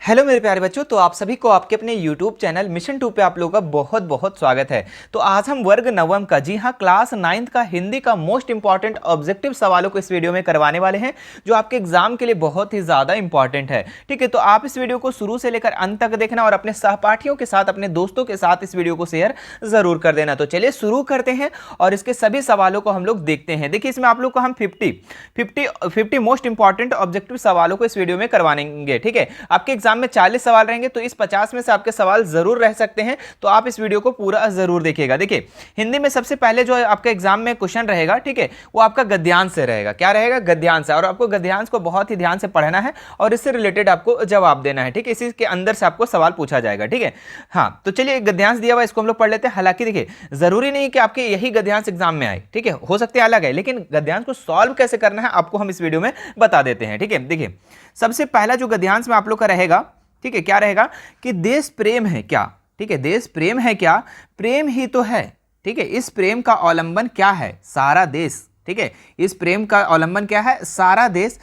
Hello मेरे प्यारे बच्चों, तो आप सभी को आपके अपने YouTube चैनल मिशन 2 पे आप लोगों का बहुत बहुत स्वागत है। तो आज हम वर्ग नवम का, जी हाँ, क्लास 9th का हिंदी का मोस्ट इंपॉर्टेंट ऑब्जेक्टिव सवालों को इस वीडियो में करवाने वाले हैं, जो आपके एग्जाम के लिए बहुत ही ज़्यादा इंपॉर्टेंट है। ठीक है, तो आप इस वीडियो को शुरू से लेकर अंत तक देखना और अपने सहपाठियों के साथ, अपने दोस्तों के साथ इस वीडियो को शेयर जरूर कर देना। तो चलिए शुरू करते हैं और इसके सभी सवालों को हम लोग देखते हैं। देखिए, इसमें आप लोग को हम 50 मोस्ट इंपॉर्टेंट ऑब्जेक्टिव सवालों को इस वीडियो में करवाएंगे। ठीक है, आपके एग्जाम में 40 सवाल रहेंगे, तो इस 50 में से आपके सवाल जरूर रह सकते हैं, तो आप इस वीडियो को पूरा जरूर देखिएगा। देखिए, हिंदी में सबसे पहले जो आपके एग्जाम में क्वेश्चन रहेगा, ठीक है, वो आपका गद्यांश से रहेगा। क्या रहेगा? गद्यांश। और आपको गद्यांश को बहुत ही ध्यान से पढ़ना है और इससे रिलेटेड आपको जवाब देना है। ठीक है, इसी के अंदर से आपको सवाल पूछा जाएगा। ठीक है, हाँ, तो चलिए गद्यांश दिया हुआ इसको हम लोग पढ़ लेते हैं। हालांकि देखिए, जरूरी नहीं कि आपके यही गद्यांश एग्जाम में आए, ठीक है, हो सकते हैं अलग है, लेकिन गद्यांश को सॉल्व कैसे करना है आपको हम इस वीडियो में बता देते हैं। ठीक है, देखिए, सबसे पहला जो गद्यांश में आप लोग का रहेगा, ठीक है, क्या रहेगा कि देश प्रेम है क्या। ठीक है, देश प्रेम है क्या? प्रेम ही तो है। ठीक है, इस प्रेम का अवलंबन क्या है? सारा देश। ठीक है, इस प्रेम का अवलंबन क्या है? सारा देश,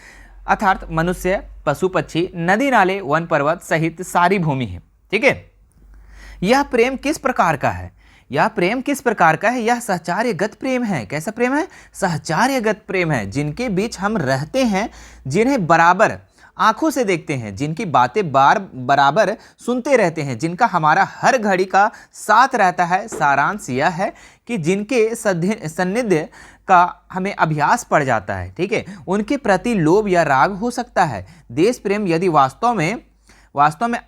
अर्थात मनुष्य, पशु पक्षी, नदी नाले, वन पर्वत सहित सारी भूमि है। ठीक है, यह प्रेम किस प्रकार का है? यह प्रेम किस प्रकार का है? यह सहचार्यगत प्रेम है। कैसा प्रेम है? सहचार्यगत प्रेम है। जिनके बीच हम रहते हैं, जिन्हें बराबर आंखों से देखते हैं, जिनकी बातें बराबर सुनते रहते हैं, जिनका हमारा हर घड़ी का साथ रहता है। सारांश यह है कि जिनके सान्निध्य का हमें अभ्यास पड़ जाता है। ठीक है, उनके प्रति लोभ या राग हो सकता है। देश प्रेम यदि वास्तव में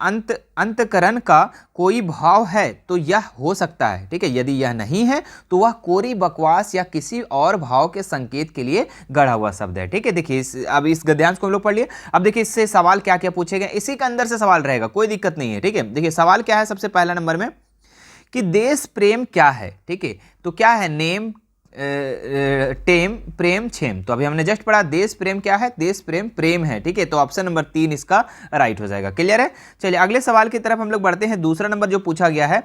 अंतकरण का कोई भाव है तो यह हो सकता है। ठीक है, यदि यह नहीं है तो वह कोरी बकवास या किसी और भाव के संकेत के लिए गढ़ा हुआ शब्द है। ठीक है, देखिए, अब इस गद्यांश को हम लोग पढ़ लिए। अब देखिए, इससे सवाल क्या क्या पूछे गए, इसी के अंदर से सवाल रहेगा, कोई दिक्कत नहीं है। ठीक है, देखिए सवाल क्या है सबसे पहला नंबर में कि देश प्रेम क्या है। ठीक है, तो क्या है? नेम, टेम, प्रेम, छेम। तो अभी हमने जस्ट पढ़ा, देश प्रेम क्या है? देश प्रेम प्रेम है। ठीक है, तो ऑप्शन नंबर 3 इसका राइट हो जाएगा। क्लियर है? चलिए अगले सवाल की तरफ हम लोग बढ़ते हैं। दूसरा नंबर जो पूछा गया है,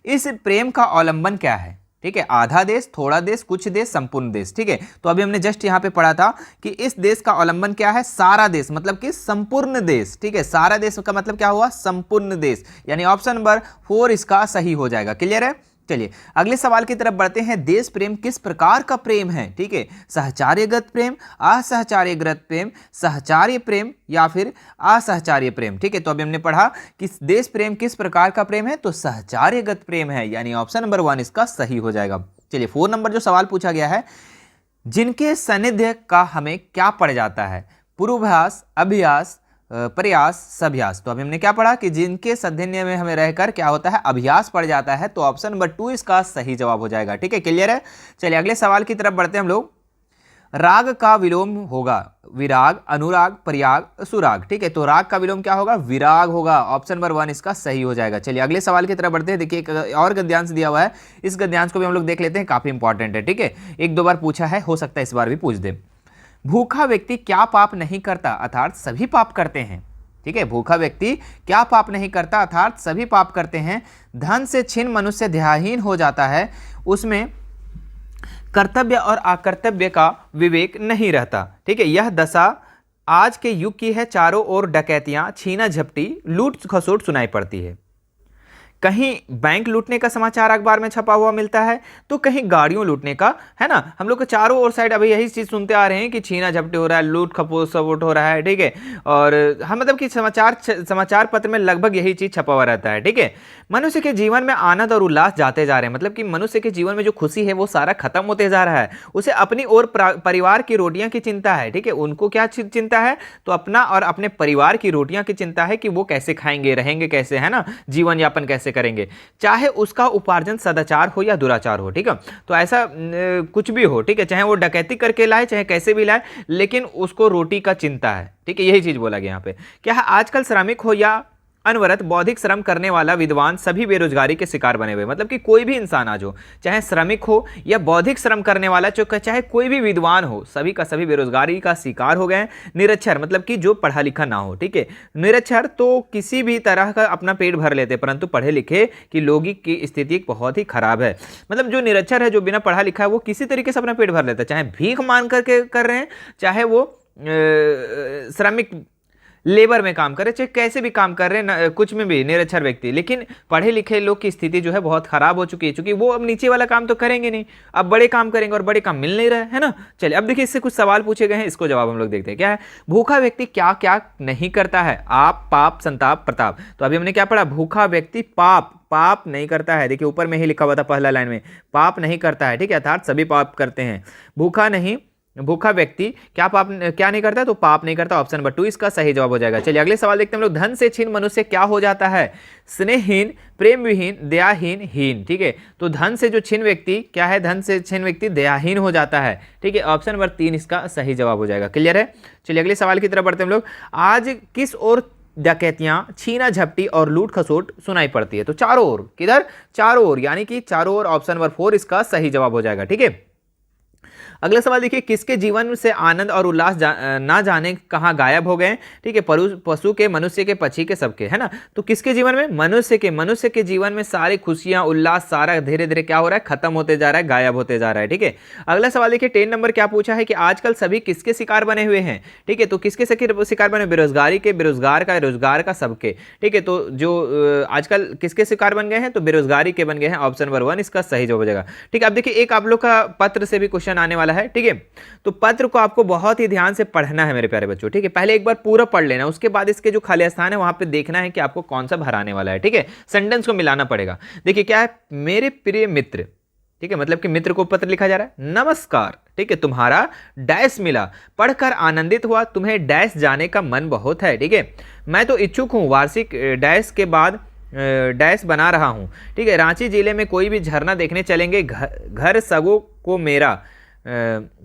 इस प्रेम का अवलंबन क्या है? ठीक है, आधा देश, थोड़ा देश, कुछ देश, संपूर्ण देश। ठीक है, तो अभी हमने जस्ट यहां पे पढ़ा था कि इस देश का अवलंबन क्या है? सारा देश, मतलब कि संपूर्ण देश। ठीक है, सारा देश का मतलब क्या हुआ? संपूर्ण देश, यानी ऑप्शन नंबर 4 इसका सही हो जाएगा। क्लियर है? चलिए अगले सवाल की तरफ बढ़ते हैं। देश प्रेम किस प्रकार का प्रेम है? ठीक है, सहचार्यगत प्रेम, असहचार्यगत प्रेम, सहचार्य प्रेम या फिर असहचार्य प्रेम। ठीक है, तो अभी हमने पढ़ा कि देश प्रेम किस प्रकार का प्रेम है, तो सहचार्यगत प्रेम है, यानी ऑप्शन नंबर 1 इसका सही हो जाएगा। चलिए 4 नंबर जो सवाल पूछा गया है, जिनके सानिध्य का हमें क्या पड़ जाता है? पूर्वाभास, अभ्यास, प्रयास, सभ्यास। तो अभी हमने क्या पढ़ा कि जिनके सानिध्य में हमें रहकर क्या होता है? अभ्यास पड़ जाता है, तो ऑप्शन नंबर 2 इसका सही जवाब हो जाएगा। ठीक है, क्लियर है? चलिए अगले सवाल की तरफ बढ़ते हैं हम लोग। राग का विलोम होगा विराग, अनुराग, प्रयाग, सुराग। ठीक है, तो राग का विलोम क्या होगा? विराग होगा, ऑप्शन नंबर 1 इसका सही हो जाएगा। चलिए अगले सवाल की तरफ बढ़ते हैं। देखिए, एक और गद्यांश दिया हुआ है, इस गद्यांश को भी हम लोग देख लेते हैं, काफी इंपॉर्टेंट है। ठीक है, 1-2 बार पूछा है, हो सकता है इस बार भी पूछ दे। भूखा व्यक्ति क्या पाप नहीं करता, अर्थात सभी पाप करते हैं। ठीक है, भूखा व्यक्ति क्या पाप नहीं करता, अर्थात सभी पाप करते हैं। धन से छिन मनुष्य ध्यानहीन हो जाता है, उसमें कर्तव्य और अकर्तव्य का विवेक नहीं रहता। ठीक है, यह दशा आज के युग की है। चारों ओर डकैतियां, छीना झपटी, लूट खसोट सुनाई पड़ती है। कहीं बैंक लूटने का समाचार अखबार में छपा हुआ मिलता है, तो कहीं गाड़ियों लूटने का, है ना। हम लोग को चारों ओर साइड अभी यही चीज सुनते आ रहे हैं कि छीना झपटी हो रहा है, लूट खसोट हो रहा है। ठीक है, और हम मतलब कि समाचार पत्र में लगभग यही चीज छपा हुआ रहता है। ठीक है, मनुष्य के जीवन में आनंद और उल्लास जाते जा रहे हैं, मतलब कि मनुष्य के जीवन में जो खुशी है वो सारा खत्म होते जा रहा है। उसे अपनी और परिवार की रोटियां की चिंता है। ठीक है, उनको क्या चिंता है? तो अपना और अपने परिवार की रोटियां की चिंता है कि वो कैसे खाएंगे, रहेंगे कैसे, है ना, जीवन यापन कैसे करेंगे, चाहे उसका उपार्जन सदाचार हो या दुराचार हो। ठीक है, तो ऐसा कुछ भी हो, ठीक है, चाहे वो डकैती करके लाए, चाहे कैसे भी लाए, लेकिन उसको रोटी का चिंता है। ठीक है, यही चीज बोला गया यहाँ पे। क्या है? आजकल श्रमिक हो या अनवरत बौद्धिक श्रम करने वाला विद्वान सभी बेरोजगारी के शिकार बने हुए, मतलब कि कोई भी इंसान आ जो, चाहे श्रमिक हो या बौद्धिक श्रम करने वाला, चाहे कोई भी विद्वान हो, सभी का सभी बेरोजगारी का शिकार हो गए। निरक्षर मतलब कि जो पढ़ा लिखा ना हो। ठीक है, निरक्षर तो किसी भी तरह का अपना पेट भर लेते, परंतु पढ़े लिखे की लोगों की स्थिति बहुत ही खराब है। मतलब जो निरक्षर है, जो बिना पढ़ा लिखा है, वो किसी तरीके से अपना पेट भर लेता है, चाहे भीख मांग करके कर रहे हैं, चाहे वो श्रमिक लेबर में काम कर रहे, चाहे कैसे भी काम कर रहे हैं, कुछ में भी निरक्षर व्यक्ति, लेकिन पढ़े लिखे लोग की स्थिति जो है बहुत खराब हो चुकी है, क्योंकि वो अब नीचे वाला काम तो करेंगे नहीं, अब बड़े काम करेंगे और बड़े काम मिल नहीं रहे है ना। चलिए अब देखिए इससे कुछ सवाल पूछे गए हैं, इसको जवाब हम लोग देखते हैं। क्या है? भूखा व्यक्ति क्या क्या नहीं करता है? आप, पाप, संताप, प्रताप। तो अभी हमने क्या पढ़ा? भूखा व्यक्ति पाप नहीं करता है। देखिए ऊपर में ही लिखा हुआ था पहला लाइन में, पाप नहीं करता है, ठीक है, अर्थात सभी पाप करते हैं। भूखा व्यक्ति क्या नहीं करता? तो पाप नहीं करता। ऑप्शन नंबर 2 इसका सही जवाब हो जाएगा। चलिए अगले सवाल देखते हैं हम लोग। धन से छीन मनुष्य क्या हो जाता है? स्नेहहीन, प्रेम विहीन, दयाहीन, हीन। ठीक है, तो धन से जो छीन व्यक्ति क्या है? धन से छीन व्यक्ति दयाहीन हो जाता है। ठीक है, ऑप्शन नंबर 3 इसका सही जवाब हो जाएगा। क्लियर है? चलिए अगले सवाल की तरफ बढ़ते हैं हम लोग। आज किस ओर डकैतियां, छीना झपटी और लूट खसोट सुनाई पड़ती है? तो चारों ओर। किधर? चारों ओर, यानी कि चारों ओर। ऑप्शन नंबर 4 इसका सही जवाब हो जाएगा। ठीक है, अगला सवाल देखिए। किसके जीवन से आनंद और उल्लास ना जाने कहां गायब हो गए? ठीक है, पशु के, मनुष्य के, पक्षी के, सबके, है ना। तो किसके जीवन में? मनुष्य के जीवन में सारी खुशियां, उल्लास सारा धीरे धीरे क्या हो रहा है? खत्म होते जा रहा है, गायब होते जा रहा है। ठीक है, अगला सवाल देखिए 10 नंबर क्या पूछा है कि आजकल सभी किसके शिकार बने हुए हैं? ठीक है, तो किसके शिकार बने? बेरोजगारी के, बेरोजगार का, रोजगार का, सबके। ठीक है, तो जो आजकल किसके शिकार बन गए हैं? तो बेरोजगारी के बन गए हैं। ऑप्शन नंबर 1 इसका सही जवाब हो जाएगा। ठीक है, अब देखिए एक आप लोग का पत्र से भी क्वेश्चन आने वाला है। ठीक है, तो पत्र को आपको बहुत ही ध्यान से पढ़ना है मेरे प्यारे बच्चों। ठीक है, पहले एक बार पूरा पढ़ लेना, उसके बाद इसके जो खाली स्थान है वहां पे देखना है कि आपको कौन सा भराने वाला है। ठीक है, सेंटेंस को मिलाना पड़ेगा। देखिए क्या है? मेरे प्रिय मित्र, ठीक है, मतलब कि मित्र को पत्र लिखा जा रहा है। नमस्कार, ठीक है, तुम्हारा डैश मिला, पढ़कर आनंदित हुआ, तुम्हें डैश जाने का मन बहुत है। ठीक है, मैं तो इच्छुक हूं, वार्षिक डैश के बाद डैश बना रहा हूं। ठीक है, रांची जिले में कोई भी झरना देखने चलेंगे, घर सगों को मेरा,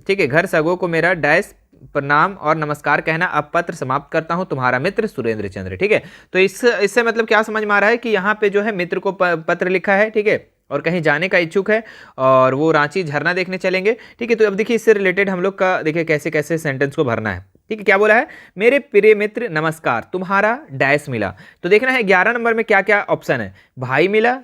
ठीक है, घर सगों को मेरा डैश प्रणाम और नमस्कार कहना। अब पत्र समाप्त करता हूं, तुम्हारा मित्र सुरेंद्र चंद्र। ठीक है, तो इससे मतलब क्या समझ में आ रहा है कि यहाँ पे जो है मित्र को पत्र लिखा है। ठीक है, और कहीं जाने का इच्छुक है और वो रांची झरना देखने चलेंगे। ठीक है, तो अब देखिए इससे रिलेटेड हम लोग का देखिए कैसे कैसे सेंटेंस को भरना है। ठीक है, क्या बोला है? मेरे प्रिय मित्र नमस्कार, तुम्हारा डैश मिला। तो देखना है 11 नंबर में क्या क्या ऑप्शन है। भाई मिला,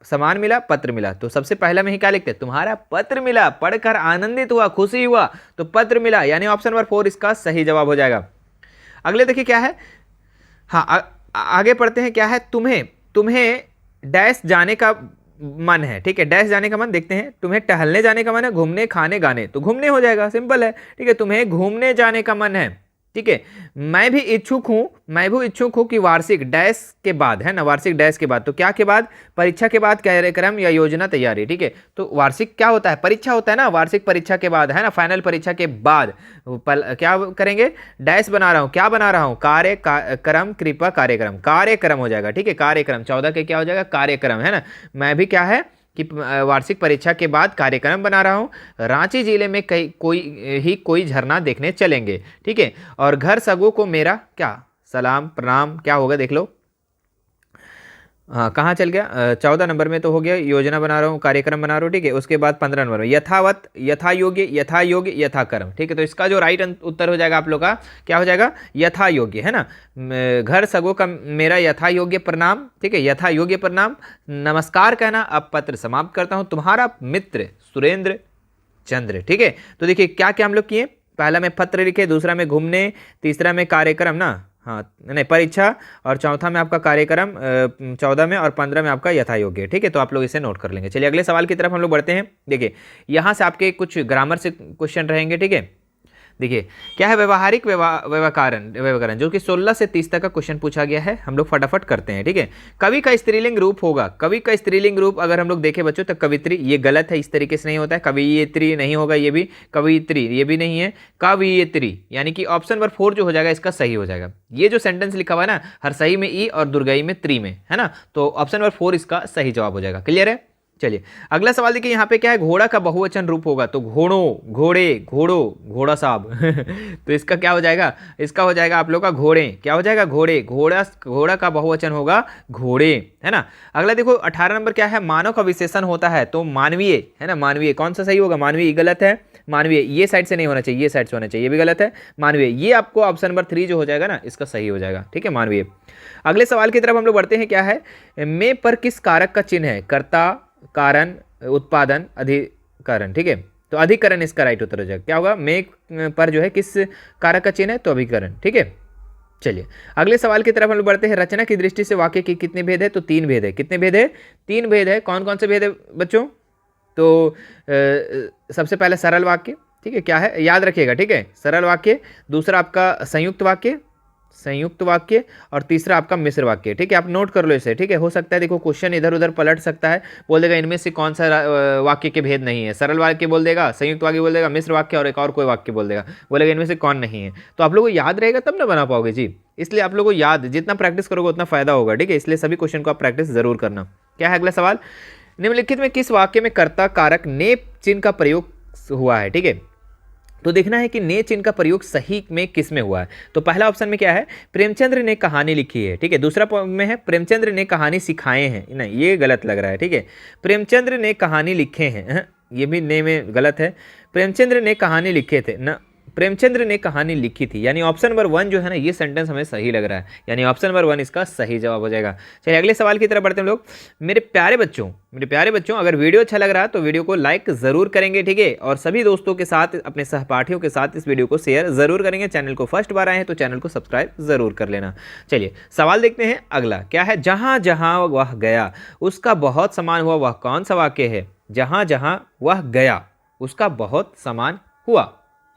सम्मान मिला, पत्र मिला। तो सबसे पहला में ही क्या लिखते हैं? तुम्हारा पत्र मिला, पढ़कर आनंदित हुआ, खुशी हुआ, तो पत्र मिला, यानी ऑप्शन नंबर 4 इसका सही जवाब हो जाएगा। अगले देखिए क्या है। हाँ, आगे पढ़ते हैं। क्या है? तुम्हें डैश जाने का मन है। ठीक है, डैश जाने का मन। देखते हैं, तुम्हें टहलने जाने का मन है, घूमने, खाने, गाने। तो घूमने हो जाएगा, सिंपल है। ठीक है, तुम्हें घूमने जाने का मन है। ठीक है, मैं भी इच्छुक हूं कि वार्षिक डैश के बाद, है ना, वार्षिक डैश के बाद। तो क्या के बाद? परीक्षा के बाद, कार्यक्रम या योजना तैयारी। ठीक है, तो वार्षिक क्या होता है? परीक्षा होता है ना, वार्षिक परीक्षा के बाद, है ना, फाइनल परीक्षा के बाद क्या करेंगे? डैश बना रहा हूं। क्या बना रहा हूं? कार्यक्रम, कृपा, कार्यक्रम हो जाएगा। ठीक है, कार्यक्रम 14 के क्या हो जाएगा? कार्यक्रम, है ना। मैं भी क्या है कि वार्षिक परीक्षा के बाद कार्यक्रम बना रहा हूं, रांची जिले में कोई झरना देखने चलेंगे। ठीक है, और घर सगों को मेरा क्या? सलाम, प्रणाम। क्या होगा? देख लो। हाँ, कहाँ चल गया? 14 नंबर में तो हो गया योजना बना रहा हूँ, कार्यक्रम बना रहा हूँ। ठीक है, उसके बाद 15 नंबर में यथावत, यथा योग्य, यथाकर्म। ठीक है, तो इसका जो राइट उत्तर हो जाएगा आप लोग का क्या हो जाएगा? यथा योग्य, है ना। घर सगों का मेरा यथा योग्य प्रणाम। ठीक है, यथा योग्य प्रणाम, नमस्कार कहना। अब पत्र समाप्त करता हूँ, तुम्हारा मित्र सुरेंद्र चंद्र। ठीक है, तो देखिए क्या क्या हम लोग किए। पहला में पत्र लिखे, दूसरा में घूमने, तीसरा में कार्यक्रम ना, हाँ नहीं, परीक्षा, और चौथा में आपका कार्यक्रम 14 में, और 15 में आपका यथा योग्य। ठीक है, तो आप लोग इसे नोट कर लेंगे। चलिए अगले सवाल की तरफ हम लोग बढ़ते हैं। देखिए यहाँ से आपके कुछ ग्रामर से क्वेश्चन रहेंगे। ठीक है, देखिए क्या है? व्यवहारिक व्यवकरण जो कि 16 से 30 तक का क्वेश्चन पूछा गया है, हम लोग फटाफट करते हैं। ठीक है, कवि का स्त्रीलिंग रूप होगा। कवि का स्त्रीलिंग रूप अगर हम लोग देखें बच्चों तो कवित्री, ये गलत है, इस तरीके से नहीं होता है। कवियत्री नहीं होगा, ये भी कवित्री, ये भी नहीं है, कवियत्री, यानी कि ऑप्शन नंबर 4 जो हो जाएगा इसका सही हो जाएगा। ये जो सेंटेंस लिखा हुआ है ना, हर सही में ई और दुर्गई में त्री में, है ना, तो ऑप्शन नंबर 4 इसका सही जवाब हो जाएगा। क्लियर है? चलिए अगला सवाल देखिए, यहाँ पे क्या है? घोड़ा का बहुवचन रूप होगा। तो घोड़ों, घोड़े, घोड़ा साहब तो इसका क्या हो जाएगा? इसका हो जाएगा आप लोग का घोड़े। क्या हो जाएगा? घोड़े। घोड़ा का बहुवचन होगा घोड़े, है ना। अगला देखो 18 नंबर क्या है? मानव का विशेषण होता है, तो मानवीय, है ना, मानवीय। कौन सा सही होगा? मानवीय गलत है, मानवीय ये साइड से नहीं होना चाहिए, ये साइड से होना चाहिए, ये भी गलत है, मानवीय। ये आपको ऑप्शन नंबर 3 जो हो जाएगा ना, इसका सही हो जाएगा। ठीक है, मानवीय। अगले सवाल की तरफ हम लोग बढ़ते हैं। क्या है? में पर किस कारक का चिन्ह है? कर्ता, कारण, उत्पादन, अधिकरण। ठीक है, तो अधिकरण इसका राइट उत्तर हो जाएगा। क्या होगा? में पर जो है किस कारक का चिन्ह है? तो अभिकरण। ठीक है, चलिए अगले सवाल की तरफ हम लोग बढ़ते हैं। रचना की दृष्टि से वाक्य के कितने भेद है? तो 3 भेद है। कितने भेद है? 3 भेद है। कौन कौन से भेद है बच्चों? तो सबसे पहले सरल वाक्य, ठीक है, क्या है याद रखिएगा, ठीक है, सरल वाक्य। दूसरा आपका संयुक्त वाक्य, संयुक्त वाक्य, और तीसरा आपका मिश्र वाक्य, ठीक है। आप नोट कर लो इसे, ठीक है। हो सकता है देखो क्वेश्चन इधर उधर पलट सकता है, बोल देगा इनमें से कौन सा वाक्य के भेद नहीं है। सरल वाक्य बोल देगा, संयुक्त वाक्य बोल देगा, मिश्र वाक्य और एक और कोई वाक्य बोल देगा, बोलेगा इनमें से कौन नहीं है। तो आप लोगों को याद रहेगा तब ना बना पाओगे जी। इसलिए आप लोगों को याद, जितना प्रैक्टिस करोगे उतना फायदा होगा, ठीक है। इसलिए सभी क्वेश्चन को आप प्रैक्टिस जरूर करना। क्या है अगला सवाल? निम्नलिखित में किस वाक्य में कर्ता कारक ने चिन्ह का प्रयोग हुआ है? ठीक है, तो देखना है कि ने चिन्ह का प्रयोग सही में किस में हुआ है। तो पहला ऑप्शन में क्या है? प्रेमचंद्र ने कहानी लिखी है, ठीक है। दूसरा में है प्रेमचंद्र ने कहानी सिखाए हैं, नहीं ये गलत लग रहा है, ठीक है। प्रेमचंद्र ने कहानी लिखे हैं, ये भी ने में गलत है। प्रेमचंद्र ने कहानी लिखे थे ना, प्रेमचंद्र ने कहानी लिखी थी, यानी ऑप्शन नंबर 1 जो है ना, ये सेंटेंस हमें सही लग रहा है, यानी ऑप्शन नंबर 1 इसका सही जवाब हो जाएगा। चलिए अगले सवाल की तरफ बढ़ते हैं हम लोग। मेरे प्यारे बच्चों, अगर वीडियो अच्छा लग रहा है तो वीडियो को लाइक जरूर करेंगे, ठीक है, और सभी दोस्तों के साथ, अपने सहपाठियों के साथ इस वीडियो को शेयर जरूर करेंगे। चैनल को फर्स्ट बार आए हैं तो चैनल को सब्सक्राइब जरूर कर लेना। चलिए सवाल देखते हैं अगला, क्या है? जहां जहां वह गया उसका बहुत समान हुआ, वह कौन सा वाक्य है? जहां जहां वह गया उसका बहुत समान हुआ,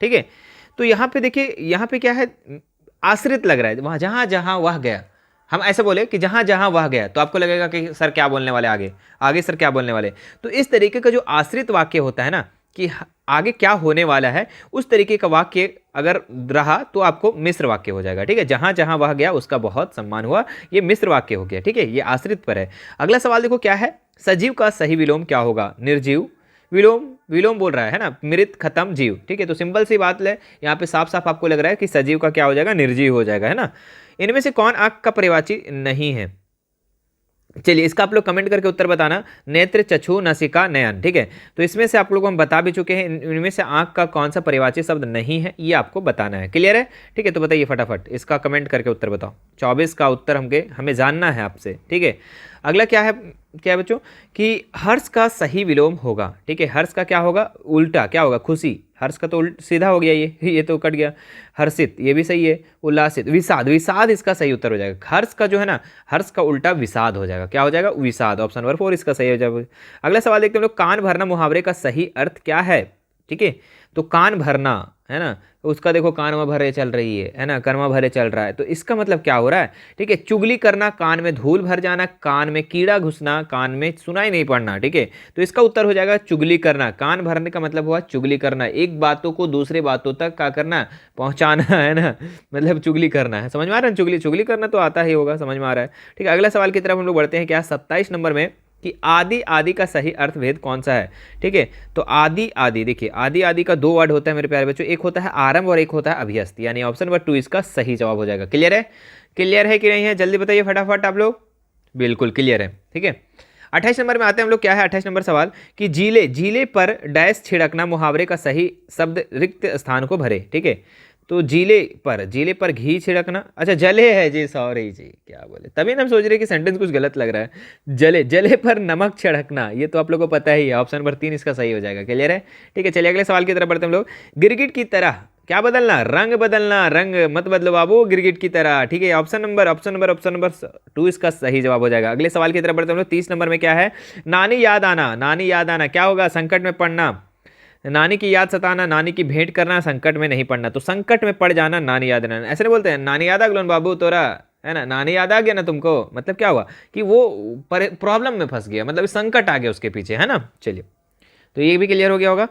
ठीक है। तो यहाँ पे देखिए, यहाँ पे क्या है? आश्रित लग रहा है, वहाँ जहाँ जहाँ वह गया। हम ऐसे बोले कि जहाँ जहाँ वह गया, तो आपको लगेगा कि सर क्या बोलने वाले, आगे आगे सर क्या बोलने वाले। तो इस तरीके का जो आश्रित वाक्य होता है ना, कि आगे क्या होने वाला है, उस तरीके का वाक्य अगर रहा तो आपको मिश्र वाक्य हो जाएगा, ठीक है। जहाँ जहाँ वह गया उसका बहुत सम्मान हुआ, ये मिश्र वाक्य हो गया, ठीक है, ये आश्रित पर है। अगला सवाल देखो क्या है? सजीव का सही विलोम क्या होगा? निर्जीव, विलोम, विलोम बोल रहा है ना, मृत, खत्म, जीव, ठीक है। तो सिंपल सी बात है, यहाँ पे साफ साफ आपको लग रहा है कि सजीव का क्या हो जाएगा? निर्जीव हो जाएगा, है ना। इनमें से कौन आंख का पर्यायवाची नहीं है? चलिए इसका आप लोग कमेंट करके उत्तर बताना। नेत्र, चक्षु, नासिका, नयन, ठीक है। तो इसमें से आप लोग हम बता भी चुके हैं, इनमें से आंख का कौन सा पर्यायवाची शब्द नहीं है, ये आपको बताना है। क्लियर है? ठीक है, तो बताइए फटाफट, इसका कमेंट करके उत्तर बताओ। 24 का उत्तर हमें जानना है आपसे, ठीक है। अगला क्या है? क्या है बच्चों? कि हर्ष का सही विलोम होगा, ठीक है। हर्ष का क्या होगा? उल्टा क्या होगा? खुशी। हर्ष का तो सीधा हो गया, ये तो कट गया। हर्षित, ये भी सही है। उल्लासित, विषाद, विषाद इसका सही उत्तर हो जाएगा। हर्ष का जो है ना, हर्ष का उल्टा विषाद हो जाएगा। क्या हो जाएगा? विषाद। ऑप्शन नंबर 4 इसका सही हो जाएगा। अगला सवाल देखते हैं हम लोग, कान भरना मुहावरे का सही अर्थ क्या है? ठीक है, तो कान भरना है ना, उसका देखो कान में भरे चल रही है ना, कर्मा भरे चल रहा है, तो इसका मतलब क्या हो रहा है? ठीक है, चुगली करना, कान में धूल भर जाना, कान में कीड़ा घुसना, कान में सुनाई नहीं पड़ना, ठीक है। तो इसका उत्तर हो जाएगा चुगली करना। कान भरने का मतलब हुआ चुगली करना, एक बातों को दूसरे बातों तक क्या करना? पहुंचाना, है ना, मतलब चुगली करना है। समझ में आ रहा है? चुगली चुगली करना तो आता ही होगा, समझ में आ रहा है। ठीक है, अगला सवाल की तरफ हम लोग बढ़ते हैं। क्या 27 नंबर में कि आदि आदि का सही अर्थभेद कौन सा है? ठीक है, तो आदि आदि, देखिए आदि आदि का 2 वर्ड होता है मेरे प्यारे बच्चों, एक होता है आरंभ और एक होता है अभ्यस्त, यानी ऑप्शन नंबर 2 इसका सही जवाब हो जाएगा। क्लियर है? क्लियर है कि नहीं है? जल्दी बताइए फटाफट आप लोग। बिल्कुल क्लियर है, ठीक है। 28 नंबर में आते हैं हम लोग। क्या है 28 नंबर सवाल? कि जीले जीले पर डैश छिड़कना मुहावरे का सही शब्द रिक्त स्थान को भरे। ठीक है, तो जीले पर घी छिड़कना, अच्छा जले है जी, सॉरी जी, क्या बोले, तभी ना हम सोच रहे कि सेंटेंस कुछ गलत लग रहा है। जले जले पर नमक छिड़कना, ये तो आप लोगों को पता ही है, ऑप्शन नंबर 3 इसका सही हो जाएगा। क्लियर है? ठीक है, चलिए अगले सवाल की तरफ बढ़ते हैं हम लोग। गिरगिट की तरह क्या बदलना? रंग बदलना। रंग मत बदलो बाबू गिरगिट की तरह। ठीक है, ऑप्शन नंबर 2 इसका सही जवाब हो जाएगा। अगले सवाल की तरफ बढ़ते हैं हम लोग। 30 नंबर में क्या है? नानी याद आना। नानी याद आना क्या होगा? संकट में पड़ना, नानी की याद सताना, नानी की भेंट करना, संकट में नहीं पड़ना। तो संकट में पड़ जाना, नानी याद आना। ऐसे नहीं बोलते हैं नानी याद आ गलन बाबू तोरा, है ना, नानी याद आ गया ना तुमको, मतलब क्या हुआ कि वो प्रॉब्लम में फंस गया, मतलब संकट आ गया उसके पीछे, है ना। चलिए, तो ये भी क्लियर हो गया होगा।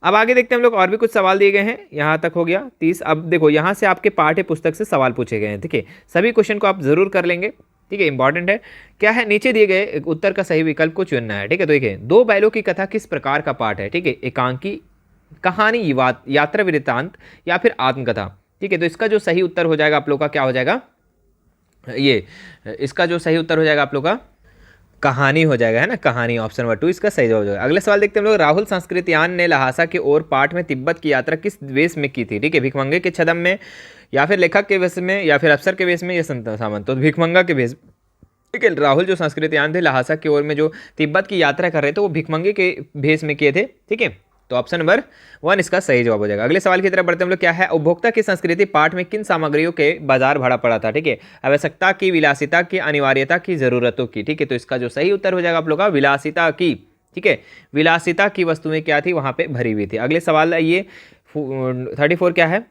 अब आगे देखते हैं हम लोग, और भी कुछ सवाल दिए गए हैं। यहाँ तक हो गया 30। अब देखो यहाँ से आपके पाठ्य पुस्तक से सवाल पूछे गए हैं। ठीक है, सभी क्वेश्चन को आप जरूर कर लेंगे। ठीक है, इंपॉर्टेंट है। क्या है? नीचे दिए गए उत्तर का सही विकल्प को चुनना है। ठीक है, तो देखिए, 2 बैलों की कथा किस प्रकार का पाठ है? ठीक है, एकांकी, कहानी, यात्रा वृत्तांत या फिर आत्मकथा। ठीक है, तो इसका जो सही उत्तर हो जाएगा आप लोग का क्या हो जाएगा? ये इसका जो सही उत्तर हो जाएगा आप लोग का कहानी हो जाएगा, है ना, कहानी। ऑप्शन नंबर 2 इसका सही जवाब हो जाएगा। अगले सवाल देखते हैं हम लोग। राहुल संस्कृतियान ने लहासा की ओर पाठ में तिब्बत की यात्रा किस वेश में की थी? ठीक है, भिखमंगे के छदम में, या फिर लेखक के वेश में, या फिर अफसर के वेश में, या संत सामंत। तो भिखमंगा के वेश। ठीक है, राहुल जो संस्कृतियान थे लहासा की ओर में जो तिब्बत की यात्रा कर रहे थे वो भिखमंगे के भेष में किए थे। ठीक है, तो ऑप्शन नंबर 1 इसका सही जवाब हो जाएगा। अगले सवाल की तरफ बढ़ते हैं हम लोग। क्या है, उपभोक्ता की संस्कृति पाठ में किन सामग्रियों के बाजार भरा पड़ा था? ठीक है, आवश्यकता की, विलासिता की, अनिवार्यता की, जरूरतों की। ठीक है, तो इसका जो सही उत्तर हो जाएगा आप लोग का विलासिता की। ठीक है, विलासिता की वस्तुएं क्या थी वहां पे भरी हुई थी। अगले सवाल आइए 34 क्या है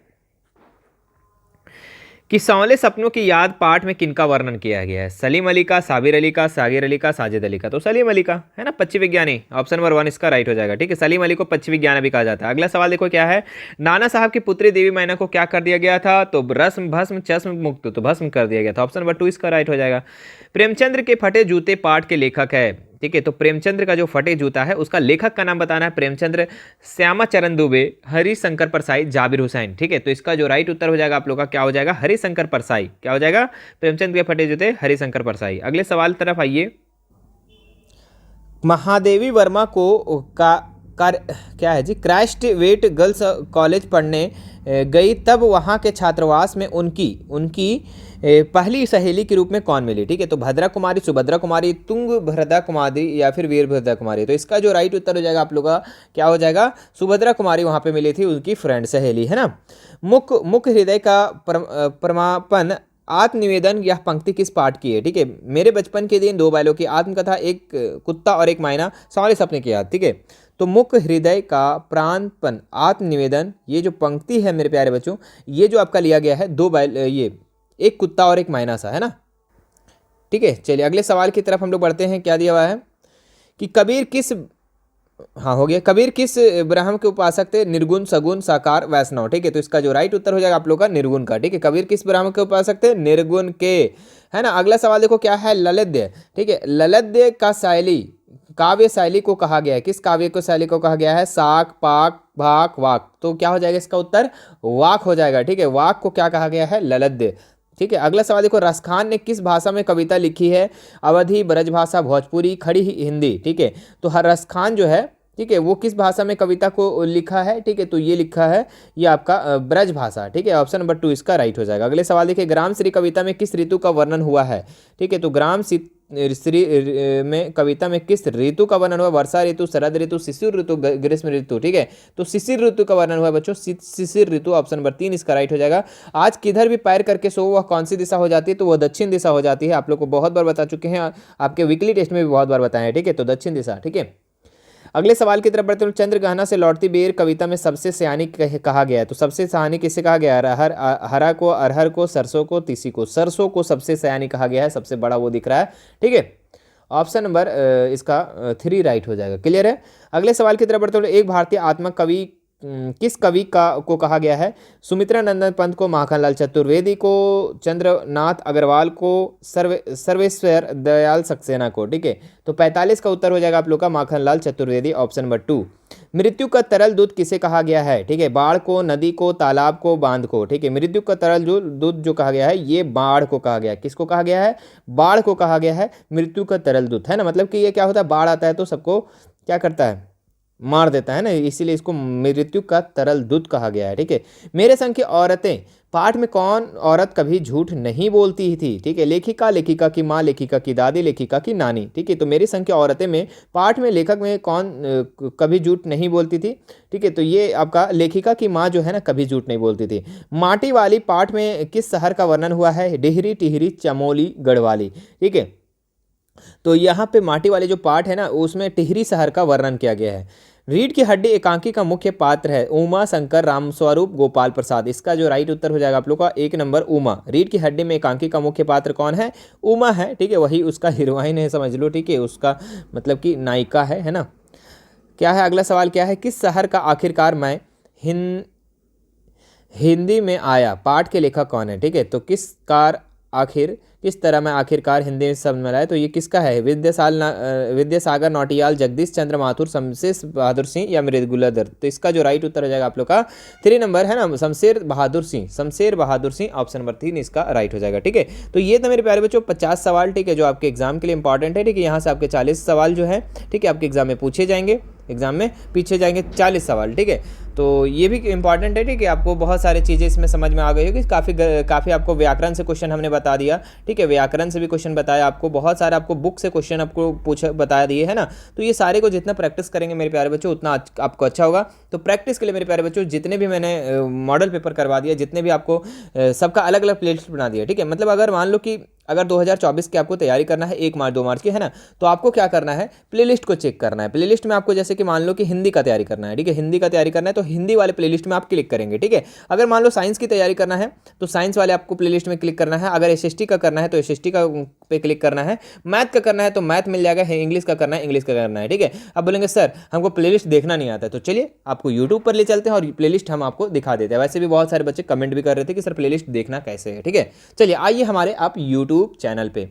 कि सांवले सपनों की याद पाठ में किनका वर्णन किया गया है? सलीम अली का, साबिर अली का, सागिर अली का, साजिद अली का। तो सलीम अली का है ना, पक्षी विज्ञानी। ऑप्शन नंबर 1 इसका राइट हो जाएगा। ठीक है, सलीम अली को पक्षी विज्ञानी भी कहा जाता है। अगला सवाल देखो क्या है, नाना साहब की पुत्री देवी मैना को क्या कर दिया गया था? तो रस्म, भस्म, चस्म, मुक्त। तो भस्म कर दिया गया था। ऑप्शन नंबर 2 इसका राइट हो जाएगा। प्रेमचंद्र के फटे जूते पाठ के लेखक है। ठीक है, तो प्रेमचंद्र का जो फटे जूता है उसका लेखक का नाम बताना है। प्रेमचंद्र, श्यामाचरण दुबे, हरिशंकर परसाई, जाबिर हुसैन। ठीक है, तो इसका जो राइट उत्तर हो जाएगा आप लोग का क्या हो जाएगा? हरिशंकर परसाई। क्या हो जाएगा? प्रेमचंद्र के फटे जूते, हरिशंकर परसाई। अगले सवाल तरफ आइए। महादेवी वर्मा को क्या है जी, क्राइस्ट वेट गर्ल्स कॉलेज पढ़ने गई, तब वहाँ के छात्रावास में उनकी पहली सहेली के रूप में कौन मिली? ठीक है, तो भद्रा कुमारी, सुभद्रा कुमारी, तुंगभद्रा कुमारी या फिर वीरभद्रा कुमारी। तो इसका जो राइट उत्तर हो जाएगा आप लोग का क्या हो जाएगा? सुभद्रा कुमारी वहाँ पे मिली थी, उनकी फ्रेंड सहेली है ना। मुख हृदय का परमापन आत्मनिवेदन यह पंक्ति किस पाठ की है? ठीक है, मेरे बचपन के दिन 2 बैलों की आत्मकथा, एक कुत्ता और एक मैना, सांवले सपने की याद। ठीक है, तो मुख हृदय का प्राणपन आत्मनिवेदन, ये जो पंक्ति है मेरे प्यारे बच्चों, ये जो आपका लिया गया है 2 बैल, ये एक कुत्ता और एक मैना सा है ना। ठीक है, चलिए अगले सवाल की तरफ हम लोग बढ़ते हैं। क्या दिया हुआ है कि कबीर किस ब्रह्म के उपासक थे? निर्गुण, सगुण, साकार, वैष्णव। ठीक है, तो इसका जो राइट उत्तर हो जाएगा आप लोग का निर्गुण का। ठीक है, कबीर किस ब्रह्म के उपासक थे? निर्गुण के, है ना। अगला सवाल देखो क्या है, ललित्य। ठीक है, ललित्य का शैली, काव्य शैली को कहा गया है? किस काव्य को शैली को कहा गया है? साक, पाक, भाक, वाक। तो क्या हो जाएगा इसका उत्तर? वाक हो जाएगा। ठीक है, वाक को क्या कहा गया है? ललित्य। ठीक है, अगला सवाल देखो, रसखान ने किस भाषा में कविता लिखी है? अवधी, ब्रजभाषा, भोजपुरी, खड़ी हिंदी। ठीक है, तो हर रसखान जो है, ठीक है, वो किस भाषा में कविता को लिखा है? ठीक है, तो ये लिखा है ये आपका ब्रज भाषा। ठीक है, ऑप्शन नंबर 2 इसका राइट हो जाएगा। अगले सवाल देखिए, ग्राम श्री कविता में किस ऋतु का वर्णन हुआ है? ठीक है, तो ग्राम श्री में कविता में किस ऋतु का वर्णन हुआ? वर्षा ऋतु, शरद ऋतु, शिशिर ऋतु, ग्रीष्म ऋतु। ठीक है, तो शिशिर ऋतु का वर्णन हुआ है बच्चों, शिशिर ऋतु। ऑप्शन नंबर 3 इसका राइट हो जाएगा। आज किधर भी पैर करके सो वह कौन सी दिशा हो जाती है? तो वह दक्षिण दिशा हो जाती है। आप लोग को बहुत बार बता चुके हैं, आपके वीकली टेस्ट में भी बहुत बार बताए हैं। ठीक है, तो दक्षिण दिशा। ठीक है, अगले सवाल की तरफ बढ़ते हैं। चंद्रगहना से लौटती बेर कविता में सबसे सयानी कहा गया है? तो सबसे सयानी किसे कहा गया है? हरा को, अरहर को, सरसों को, तीसी को। सरसों को सबसे सयानी कहा गया है, सबसे बड़ा वो दिख रहा है। ठीक है, ऑप्शन नंबर इसका 3 राइट हो जाएगा। क्लियर है। अगले सवाल की तरफ बढ़ते हैं। एक भारतीय आत्मक कवि किस कवि को कहा गया है? सुमित्रा नंदन पंत को, माखनलाल चतुर्वेदी को, चंद्रनाथ अग्रवाल को, सर्वेश्वर दयाल सक्सेना को। ठीक है, तो 45 का उत्तर हो जाएगा आप लोग का माखनलाल चतुर्वेदी। Option number 2। मृत्यु का तरल दूध किसे कहा गया है? ठीक है, बाढ़ को, नदी को, तालाब को, बांध को। ठीक है, मृत्यु का तरल दूध जो कहा गया है ये बाढ़ को कहा गया है। किसको कहा गया है? बाढ़ को कहा गया है मृत्यु का तरल दूध, है ना। मतलब कि ये क्या होता है, बाढ़ आता है तो सबको क्या करता है, मार देता है ना, इसीलिए इसको मृत्यु का तरल दूध कहा गया है। ठीक है, मेरे संग की औरतें पाठ में कौन औरत कभी झूठ नहीं बोलती थी? ठीक है, लेखिका, लेखिका की माँ, लेखिका की दादी, लेखिका की नानी। ठीक है, तो मेरी संग की औरतें में पाठ में लेखक में कौन कभी झूठ नहीं बोलती थी? ठीक है, तो ये आपका लेखिका की माँ जो है ना कभी झूठ नहीं बोलती थी। माटी वाली पाठ में किस शहर का वर्णन हुआ है? डिहरी, टिहरी, चमोली, गढ़वाली। ठीक है, तो यहाँ पे माटी वाले जो पाठ है ना उसमें टिहरी शहर का वर्णन किया गया है। रीढ़ की हड्डी एकांकी का मुख्य पात्र है? उमा शंकर, रामस्वरूप, गोपाल प्रसाद। इसका जो राइट उत्तर हो जाएगा आप लोग का 1 नंबर उमा। रीढ़ की हड्डी में एकांकी का मुख्य पात्र कौन है? उमा है। ठीक है, वही उसका हीरोइन है समझ लो। ठीक है, उसका मतलब कि नायिका है ना। क्या है अगला सवाल, क्या है, किस शहर का आखिरकार मैं हिंदी में आया पाठ के लेखक कौन है? ठीक है, तो किस तरह मैं आखिरकार हिंदी में शब्द में लाया, तो ये किसका है? विद्यासागर नौटियाल, जगदीश चंद्र माथुर, शमशेर बहादुर सिंह या मृदुलाधर। तो इसका जो राइट उत्तर हो जाएगा आप लोग का 3 नंबर है ना, शमशेर बहादुर सिंह। ऑप्शन नंबर 3 इसका राइट हो जाएगा। ठीक है, तो ये था मेरे प्यारे बच्चों 50 सवाल। ठीक है, जो आपके एग्जाम के लिए इंपॉर्टेंट है। ठीक है, यहाँ से आपके 40 सवाल जो है ठीक है आपके एग्जाम में पूछे जाएंगे। एग्जाम में पीछे जाएंगे 40 सवाल, ठीक है। तो ये भी इंपॉर्टेंट है, ठीक है। आपको बहुत सारी चीज़ें इसमें समझ में आ गई होगी। काफ़ी आपको व्याकरण से क्वेश्चन हमने बता दिया, ठीक है। व्याकरण से भी क्वेश्चन बताया आपको, बहुत सारे आपको बुक से क्वेश्चन आपको बता दिए, है ना। तो ये सारे को जितना प्रैक्टिस करेंगे मेरे प्यारे बच्चों उतना आपको अच्छा होगा। तो प्रैक्टिस के लिए मेरे प्यारे बच्चों जितने भी मैंने मॉडल पेपर करवा दिया, जितने भी आपको सबका अलग अलग प्लेलिस्ट बना दिया, ठीक है। मतलब अगर मान लो कि अगर 2024 की आपको तैयारी करना है 1 मार्च 2 मार्च की, है ना, तो आपको क्या करना है, प्लेलिस्ट को चेक करना है। प्लेलिस्ट में आपको जैसे कि मान लो कि हिंदी का तैयारी करना है, ठीक है, हिंदी का तैयारी करना है तो हिंदी वाले प्लेलिस्ट में आप क्लिक करेंगे, ठीक है। अगर मान लो साइंस की तैयारी करना है तो साइंस वाले आपको प्लेलिस्ट में क्लिक करना है। अगर एसएसटी का करना है तो एसएसटी का पे क्लिक करना है। मैथ का करना है तो मैथ मिल जाएगा, इंग्लिश का करना है इंग्लिश का करना है, ठीक है। अब बोलेंगे सर हमको प्लेलिस्ट देखना नहीं आता है, तो चलिए आपको यूट्यूब पर ले चलते हैं और प्लेलिस्ट हम आपको दिखा देते हैं। वैसे भी बहुत सारे बच्चे कमेंट भी कर रहे थे कि सर प्लेलिस्ट देखना कैसे है, ठीक है। चलिए आइए हमारे आप यूट्यूब चैनल पे।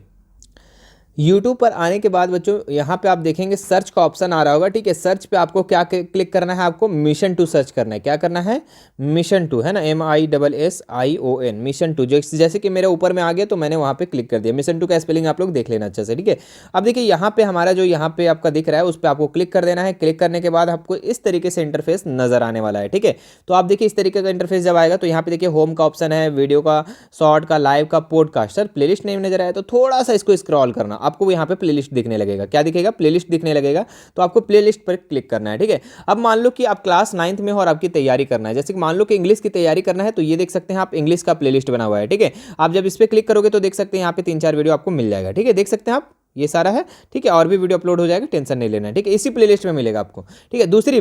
YouTube पर आने के बाद बच्चों यहाँ पे आप देखेंगे सर्च का ऑप्शन आ रहा होगा, ठीक है। सर्च पे आपको क्या क्लिक करना है, आपको मिशन 2 सर्च करना है। क्या करना है, मिशन 2, है ना, MISSION, मिशन 2। जैसे कि मेरे ऊपर में आ गया तो मैंने वहाँ पे क्लिक कर दिया। मिशन 2 का स्पेलिंग आप लोग देख लेना अच्छे से, ठीक है। अब देखिए यहाँ पे हमारा जो यहाँ पे आपका दिख रहा है उस पर आपको क्लिक कर देना है। क्लिक करने के बाद आपको इस तरीके से इंटरफेस नजर आने वाला है, ठीक है। तो आप देखिए इस तरीके का इंटरफेस जब आएगा तो यहाँ पे देखिए होम का ऑप्शन है, वीडियो का, शॉर्ट का, लाइव का, पॉडकास्ट। सर प्लेलिस्ट नहीं नजर आया तो थोड़ा सा इसको स्क्रॉल करना, आपको यहाँ पे प्लेलिस्ट दिखने लगेगा। क्या दिखेगा, प्लेलिस्ट दिखने लगेगा। तो आपको प्लेलिस्ट पर क्लिक करना है, ठीक है। अब मान लो कि आप क्लास 9th में हो और आपकी तैयारी करना है, जैसे कि मान लो कि इंग्लिश की तैयारी करना है तो ये देख सकते हैं आप, इंग्लिश का प्लेलिस्ट बना हुआ है, ठीक है। आप जब इस पर क्लिक करोगे तो देख सकते हैं यहाँ पे 3-4 वीडियो आपको मिल जाएगा, ठीक है। देख सकते हैं आप, ये सारा है, ठीक है। और भी वीडियो अपलोड हो जाएगा, टेंशन नहीं लेना है, ठीक है। इसी प्लेलिस्ट में मिलेगा आपको, ठीक है। दूसरी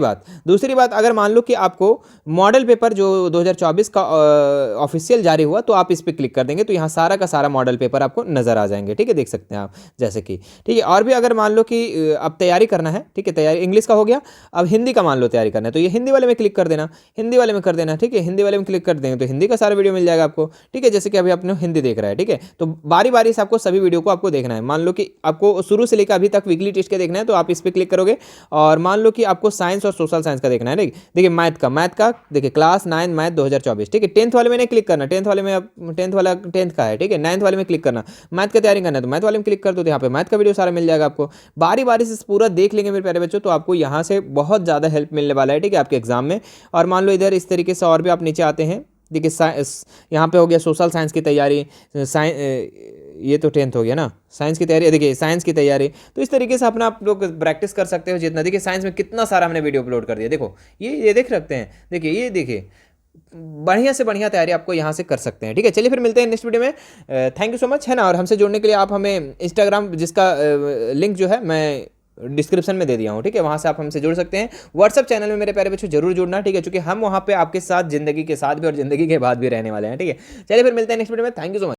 बात अगर मान लो कि आपको मॉडल पेपर जो 2024 का ऑफिशियल जारी हुआ तो आप इस पर क्लिक कर देंगे तो यहाँ सारा का सारा मॉडल पेपर आपको नजर आ जाएंगे, ठीक है। देख सकते हैं आप जैसे कि, ठीक है। और भी अगर मान लो कि अब तैयारी करना है, ठीक है, तैयारी इंग्लिश का हो गया, अब हिंदी का मान लो तैयारी करना है तो ये हिंदी वाले में क्लिक कर देना, हिंदी वाले में कर देना, ठीक है। हिंदी वाले में क्लिक कर देंगे तो हिंदी का सारा वीडियो मिल जाएगा आपको, ठीक है। जैसे कि अभी आपने हिंदी देख रहा है, ठीक है। तो बारी बारी से आपको सभी वीडियो को आपको देखना है। मान लो कि आपको शुरू से लेकर अभी तक वीकली टेस्ट के देखना है तो आप इस पर क्लिक करोगे। और मान लो कि आपको साइंस और सोशल साइंस का देखना है, ठीक। देखिए मैथ का देखिए क्लास 9 मैथ 2024, ठीक है। 10th वाले में नहीं क्लिक करना, 10th वाले में, 10th वाला 10th का है, ठीक है। 9th वाले में क्लिक करना, मैथ का तैयारी करना है तो मैथ वाले में क्लिक कर दो, तो यहाँ पे मैथ का वीडियो सारा मिल जाएगा आपको। बारी बारी से पूरा देख लेंगे मेरे प्यारे बच्चों तो आपको यहाँ से बहुत ज़्यादा हेल्प मिलने वाला है, ठीक है, आपके एग्जाम में। और मान लो इधर इस तरीके से और भी आप नीचे आते हैं, देखिए यहाँ पे हो गया सोशल साइंस की तैयारी, ये तो 10th हो गया ना, साइंस की तैयारी, देखिए साइंस की तैयारी। तो इस तरीके से अपना आप लोग प्रैक्टिस कर सकते हो जितना। देखिए साइंस में कितना सारा हमने वीडियो अपलोड कर दिया, देखो ये देख सकते हैं, देखिए ये देखिए बढ़िया से बढ़िया तैयारी आपको यहाँ से कर सकते हैं, ठीक है। चलिए फिर मिलते हैं नेक्स्ट वीडियो में। थैंक यू सो मच, है ना। और हमसे जुड़ने के लिए आप हमें इंस्टाग्राम, जिसका लिंक जो है मैं डिस्क्रिप्शन में दे दिया हूँ, ठीक है, वहाँ से आप हमसे जुड़ सकते हैं। व्हाट्सअप चैनल में मेरे प्यारे बच्चों जरूर जुड़ना, ठीक है, क्योंकि हम वहाँ पे आपके साथ जिंदगी के साथ भी और जिंदगी के बाद भी रहने वाले हैं, ठीक है। चलिए फिर मिलते हैं नेक्स्ट वीडियो में। Thank you so much.